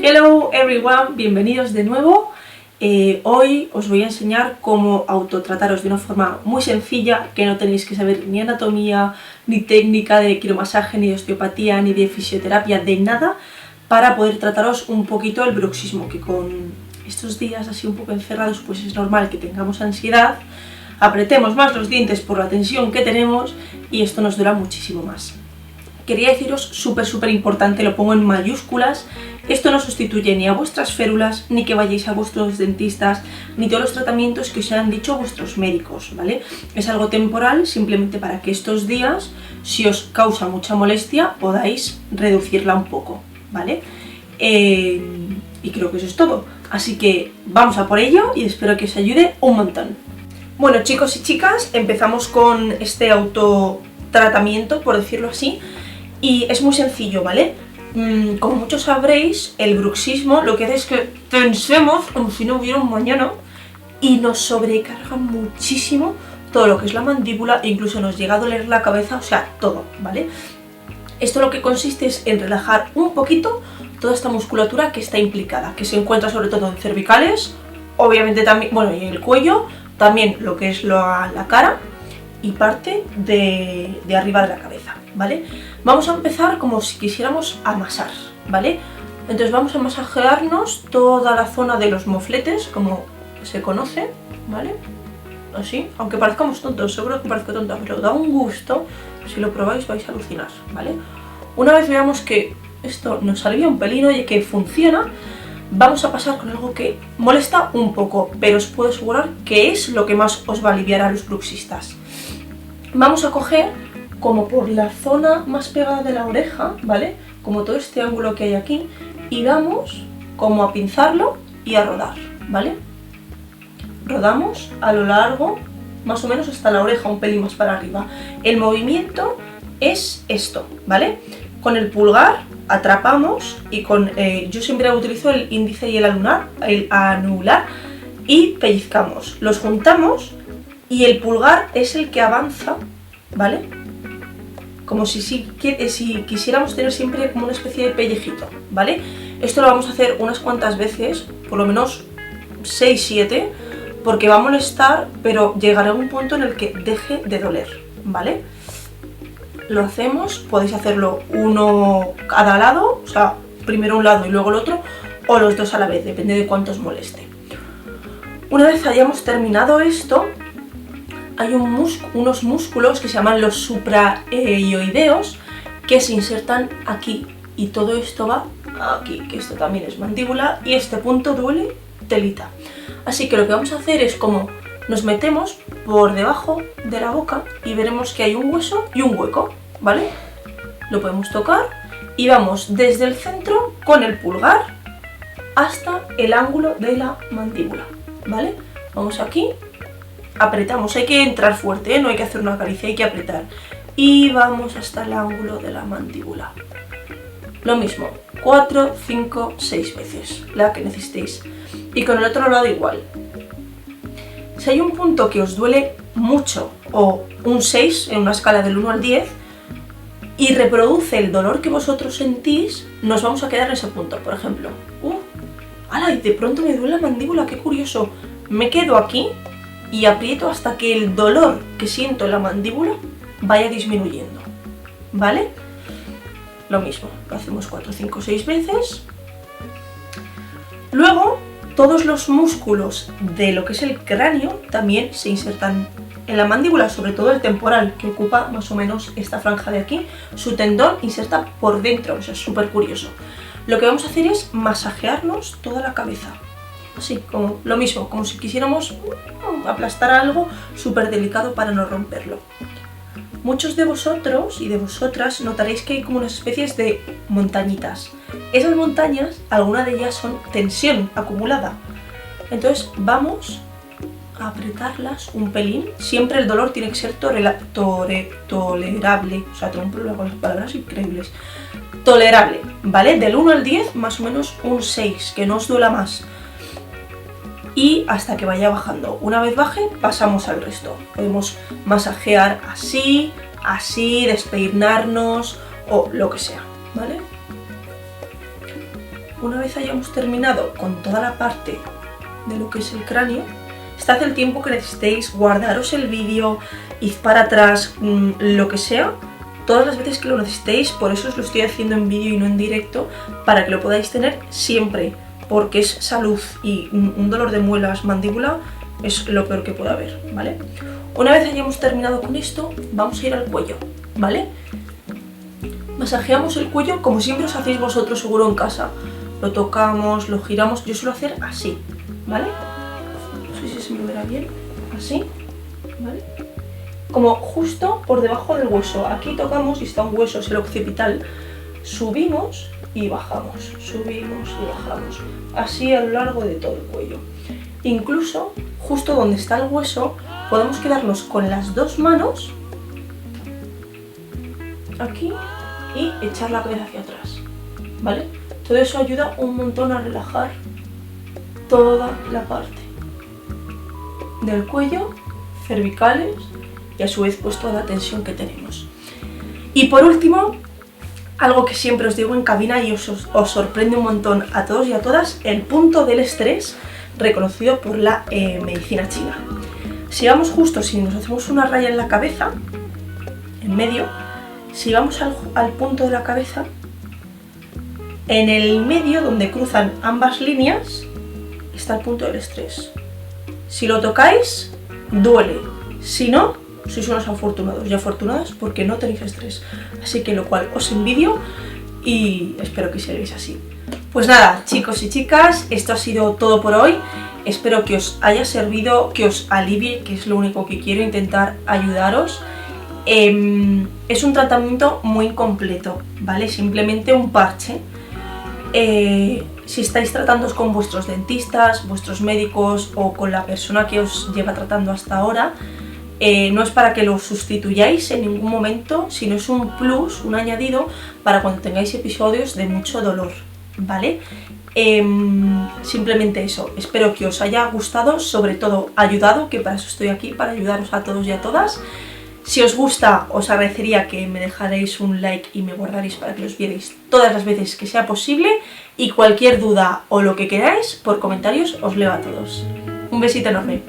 Hello everyone, bienvenidos de nuevo. Hoy os voy a enseñar cómo autotrataros de una forma muy sencilla, que no tenéis que saber ni anatomía, ni técnica de quiromasaje, ni de osteopatía, ni de fisioterapia, de nada, para poder trataros un poquito el bruxismo, que con estos días así un poco encerrados pues es normal que tengamos ansiedad, apretemos más los dientes por la tensión que tenemos y esto nos dura muchísimo más. Quería deciros súper importante, lo pongo en mayúsculas, esto no sustituye ni a vuestras férulas, ni que vayáis a vuestros dentistas, ni todos los tratamientos que os han dicho vuestros médicos, ¿vale? Es algo temporal, simplemente para que estos días, si os causa mucha molestia, podáis reducirla un poco, ¿vale? Y creo que eso es todo, así que vamos a por ello y espero que os ayude un montón. Bueno, chicos y chicas, empezamos con este autotratamiento, por decirlo así. Y es muy sencillo, ¿vale? Como muchos sabréis, el bruxismo lo que hace es que tensemos como si no hubiera un mañana y nos sobrecarga muchísimo todo lo que es la mandíbula e incluso nos llega a doler la cabeza, o sea, todo, ¿vale? Esto lo que consiste es en relajar un poquito toda esta musculatura que está implicada, que se encuentra sobre todo en cervicales, obviamente también, bueno, y en el cuello, también lo que es la cara y parte de arriba de la cabeza, ¿vale? Vamos a empezar como si quisiéramos amasar, ¿vale? Entonces vamos a masajearnos toda la zona de los mofletes, como se conoce, ¿vale? Así, aunque parezcamos tontos, seguro que parezco tonta, pero da un gusto, si lo probáis vais a alucinar, ¿vale? Una vez veamos que esto nos alivia un pelín y que funciona, vamos a pasar con algo que molesta un poco, pero os puedo asegurar que es lo que más os va a aliviar a los bruxistas. Vamos a coger como por la zona más pegada de la oreja, ¿vale? Como todo este ángulo que hay aquí, y vamos como a pinzarlo y a rodar, ¿vale? Rodamos a lo largo, más o menos hasta la oreja, un pelín más para arriba. El movimiento es esto, ¿vale? Con el pulgar atrapamos y con yo siempre utilizo el índice y el anular y pellizcamos. Los juntamos y el pulgar es el que avanza, ¿vale? Como si quisiéramos tener siempre como una especie de pellejito, ¿vale? Esto lo vamos a hacer unas cuantas veces, por lo menos 6-7, porque va a molestar, pero llegará un punto en el que deje de doler, ¿vale? Lo hacemos, podéis hacerlo uno a cada lado, o sea, primero un lado y luego el otro, o los dos a la vez, depende de cuánto os moleste. Una vez hayamos terminado esto, hay unos músculos que se llaman los supraioideos que se insertan aquí y todo esto va aquí, que esto también es mandíbula y este punto duele telita. Así que lo que vamos a hacer es como nos metemos por debajo de la boca y veremos que hay un hueso y un hueco, ¿vale? Lo podemos tocar y vamos desde el centro con el pulgar hasta el ángulo de la mandíbula, ¿vale? Vamos aquí. Apretamos, hay que entrar fuerte, ¿eh? No hay que hacer una caricia, hay que apretar. Y vamos hasta el ángulo de la mandíbula. Lo mismo, 4, 5, 6 veces, la que necesitéis. Y con el otro lado igual. Si hay un punto que os duele mucho, o un 6 en una escala del 1 al 10, y reproduce el dolor que vosotros sentís, nos vamos a quedar en ese punto. Por ejemplo, ¡ala! Y de pronto me duele la mandíbula, qué curioso. Me quedo aquí y aprieto hasta que el dolor que siento en la mandíbula vaya disminuyendo, ¿vale? Lo mismo, lo hacemos 4, 5, 6 veces. Luego, todos los músculos de lo que es el cráneo también se insertan en la mandíbula, sobre todo el temporal, que ocupa más o menos esta franja de aquí. Su tendón inserta por dentro, o sea, es súper curioso. Lo que vamos a hacer es masajearnos toda la cabeza. Así, como lo mismo, como si quisiéramos aplastar algo súper delicado para no romperlo. Muchos de vosotros y de vosotras notaréis que hay como unas especies de montañitas. Esas montañas, algunas de ellas son tensión acumulada. Entonces vamos a apretarlas un pelín. Siempre el dolor tiene que ser tolerable. O sea, tengo un problema con las palabras increíbles. Tolerable, ¿vale? Del 1 al 10, más o menos un 6, que no os duela más. Y hasta que vaya bajando. Una vez baje, pasamos al resto. Podemos masajear así, así, despeinarnos o lo que sea, ¿vale? Una vez hayamos terminado con toda la parte de lo que es el cráneo, estad el tiempo que necesitéis, guardaros el vídeo, id para atrás, lo que sea, todas las veces que lo necesitéis. Por eso os lo estoy haciendo en vídeo y no en directo, para que lo podáis tener siempre, porque es salud y un dolor de muelas, mandíbula, es lo peor que puede haber, ¿vale? Una vez hayamos terminado con esto, vamos a ir al cuello, ¿vale? Masajeamos el cuello como siempre os hacéis vosotros seguro en casa. Lo tocamos, lo giramos, yo suelo hacer así, ¿vale? No sé si se me verá bien, así, ¿vale? Como justo por debajo del hueso, aquí tocamos y está un hueso, es el occipital, subimos y bajamos, subimos y bajamos, así a lo largo de todo el cuello. Incluso justo donde está el hueso podemos quedarnos con las dos manos aquí y echar la cabeza hacia atrás, ¿vale? Todo eso ayuda un montón a relajar toda la parte del cuello, cervicales y a su vez pues toda la tensión que tenemos. Y por último, algo que siempre os digo en cabina y os sorprende un montón a todos y a todas, el punto del estrés reconocido por la medicina china. Si vamos justo, si nos hacemos una raya en la cabeza, en medio, si vamos al punto de la cabeza, en el medio donde cruzan ambas líneas está el punto del estrés. Si lo tocáis, duele. Si no, sois unos afortunados y afortunadas porque no tenéis estrés. Así que lo cual os envidio y espero que sigáis así. Pues nada, chicos y chicas, esto ha sido todo por hoy. Espero que os haya servido, que os alivie, que es lo único que quiero, intentar ayudaros. Es un tratamiento muy completo, ¿vale? Simplemente un parche. Si estáis tratándoos con vuestros dentistas, vuestros médicos o con la persona que os lleva tratando hasta ahora, no es para que lo sustituyáis en ningún momento, sino es un plus, un añadido para cuando tengáis episodios de mucho dolor, ¿vale? Simplemente eso, espero que os haya gustado, sobre todo ayudado, que para eso estoy aquí, para ayudaros a todos y a todas. Si os gusta, os agradecería que me dejarais un like y me guardaréis para que los vierais todas las veces que sea posible. Y cualquier duda o lo que queráis, por comentarios os leo a todos. Un besito enorme.